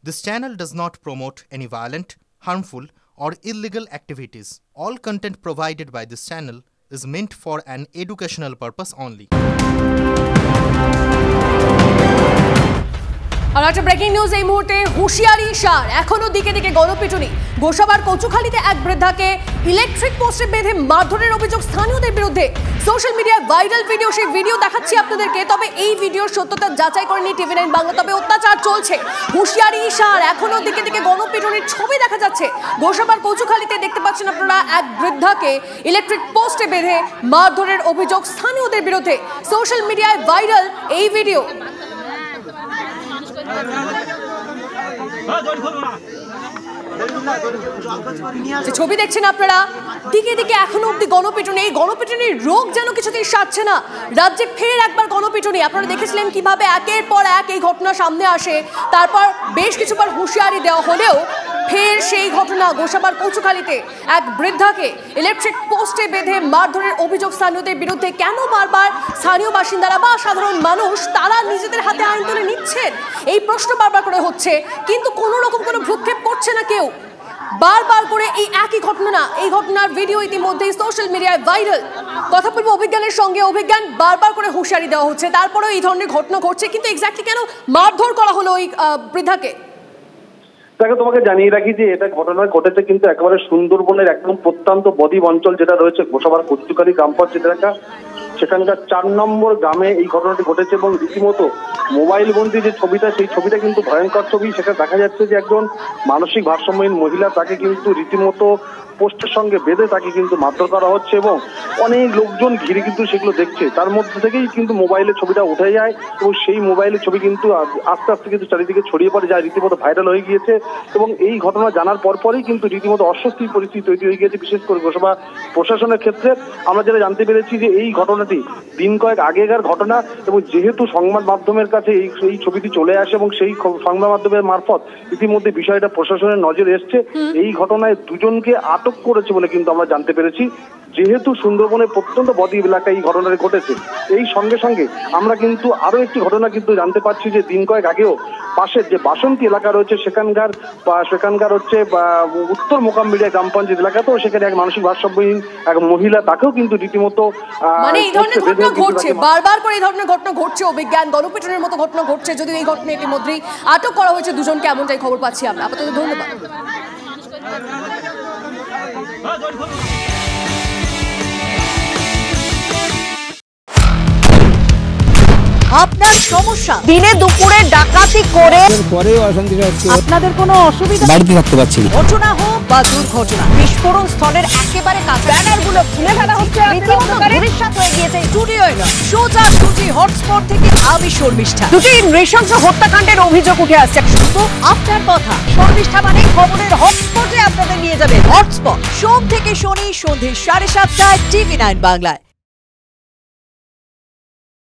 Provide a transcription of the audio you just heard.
This channel does not promote any violent, harmful, or illegal activities. All content provided by this channel is meant for an educational purpose only. আর একটা breaking news এই মুহূর্তে হুঁশিয়ারি সার এখনো দিকে দিকে গণপিটুনি গোসাবার কচুখালীতে এক বৃদ্ধাকে electric পোস্টে বেঁধে মারধরের অভিযোগ স্থানীয়দের বিরুদ্ধে সোশ্যাল মিডিয়ায় ভাইরাল ভিডিও সেই ভিডিও দেখাচ্ছি আপনাদেরকে তবে এই ভিডিওর সত্যতা যাচাই করেনি টিভি9 বাংলা তবে অত্যাচার চলছে হুঁশিয়ারি সার এখনো দিকে দিকে গণপিটুনির ছবি দেখা যাচ্ছে গোসাবার কচুখালীতে দেখতে পাচ্ছেন আপনারা এক বৃদ্ধাকে ইলেকট্রিক পোস্টে বেঁধে মারধরের অভিযোগ স্থানীয়দের বিরুদ্ধে সোশ্যাল মিডিয়ায় ভাইরাল এই ভিডিও ছবি দেখছেন আপনারা দিকে দিকে এখনো অব্দি গণপিটুনি এই গণপিটুনির রোগ যেন কিছুতেই সারছে না রাজ্যে ফের একবার গণপিটুনি আপনারা দেখেছিলেন কিভাবে একের পর এক এই ঘটনা সামনে আসে তারপর বেশ কিছুবার হুঁশিয়ারি দেওয়া হলেও ফের সেই ঘটনা গোসাবার কচুখালীতে এক বৃদ্ধাকে ইলেকট্রিক পোস্টে বেঁধে মারধরের অভিযোগ স্থানীয়দের বিরুদ্ধে কেন বারবার স্থানীয় বাসিন্দারা বা সাধারণ মানুষ তারা নিজেদের হাতে আইন তুলে নিচ্ছেন এই প্রশ্ন বারবার করে হচ্ছে কিন্তু কোনো রকম কোনো ভ্রুক্ষেপ করছে না কেউ বারবার করে এই একই ঘটনা এই ঘটনার ভিডিও ইতিমধ্যেই সোশ্যাল মিডিয়ায় ভাইরাল কথা বলবো অভিজ্ঞানের সঙ্গে অভিজ্ঞান বারবার করে হুঁশিয়ারি দেওয়া হচ্ছে তারপরেও এই ধরনের ঘটনা ঘটছে কিন্তু এক্স্যাক্টলি কেন মারধর করা হলো ওই বৃদ্ধাকে তাকে তোমাকে জানিয়ে রাখি যে এটা ঘটনা ঘটেছে কিন্তু একেবারে সুন্দরবনের একদম প্রত্যন্ত বদ্বীপ অঞ্চল যেটা রয়েছে গোসাবার কচুখালী গ্রাম পঞ্চায়েত এলাকা সেখানকার ৪ নম্বর গ্রামে এই ঘটনাটি ঘটেছে এবং রীতিমতো মোবাইল বন্দি যে ছবিটা সেই ছবিটা কিন্তু ভয়ঙ্কর ছবি সেখানে দেখা যাচ্ছে যে একজন মানসিক ভারসাম্যহীন মহিলা তাকে কিন্তু রীতিমতো পোস্টের সঙ্গে বেঁধে তাকে কিন্তু মারধর করা হচ্ছে এবং অনেক লোকজন ঘিরে কিন্তু সেগুলো দেখছে তার মধ্যে থেকেই কিন্তু মোবাইলের ছবিটা উঠে যায় এবং সেই মোবাইলের ছবি কিন্তু আস্তে আস্তে কিন্তু চারিদিকে ছড়িয়ে পড়ে যায় রীতিমতো ভাইরাল হয়ে গিয়েছে এবং এই ঘটনা জানার পরপরই কিন্তু রীতিমতো অস্বস্তির পরিস্থিতি তৈরি হয়ে গিয়েছে বিশেষ করে গোসাবা প্রশাসনের ক্ষেত্রে আমরা যেটা জানতে পেরেছি যে এই ঘটনাটি দিন কয়েক আগেকার ঘটনা এবং যেহেতু সংবাদ মাধ্যমের কাছে এই ছবিটি চলে আসে এবং সেই সংবাদ মাধ্যমের মারফত ইতিমধ্যে বিষয়টা প্রশাসনের নজরে এসছে এই ঘটনায় দুজনকে আটক করেছে বলে কিন্তু আমরা জানতে পেরেছি যেহেতু সুন্দরবনের প্রত্যন্ত বদ্বীপ এলাকায় এই ঘটনাটি ঘটেছে এই সঙ্গে সঙ্গে আমরা কিন্তু আরো একটি ঘটনা কিন্তু জানতে পারছি যে দিন কয়েক আগেও পাশের যে বাসন্তী এলাকা রয়েছে সেখানকার হচ্ছে উত্তর মোকামবিড়িয়া গ্রাম পঞ্চায়েত এলাকাতেও সেখানে এক মানসিক ভারসাম্যহীন এক মহিলা তাকেও কিন্তু রীতিমতো মানে এই ধরনের ঘটনা ঘটছে বারবার করে এই ধরনের ঘটনা ঘটছে অভিজ্ঞান গণপিটুনির মতো ঘটনা ঘটছে যদিও এই ঘটনা ইতিমধ্যেই আটক করা হয়েছে দুজনকে এমনটাই খবর পাচ্ছি আমরা আপাতত ধন্যবাদ আপনার সমস্যা দিনে দুপুরে ডাকাতি করে আপনাদের কোনো অসুবিধা বাড়িতে থাকতে পারছি না ঘটনা হোক বা দুর্ঘটনা বিস্ফোরণ স্থলের একেবারে কাছে ব্যানারগুলো খুলে ফেলা হচ্ছে রীতিমতো ভবিষ্যৎ হয়ে গিয়েছে স্টুডিওয় নয় সোজা দুটি হটস্পট থেকে আমি শর্মিষ্ঠা দুটি নৃশংস হত্যাকাণ্ডের অভিযোগ উঠে আসছে শুধু আপনার কথা শর্মিষ্ঠা মানে খবরের হটস্পটে আপনাদের নিয়ে যাবে হটস্পট সোম থেকে শনি সন্ধ্যে 7:30টায় টিভি9 বাংলায়।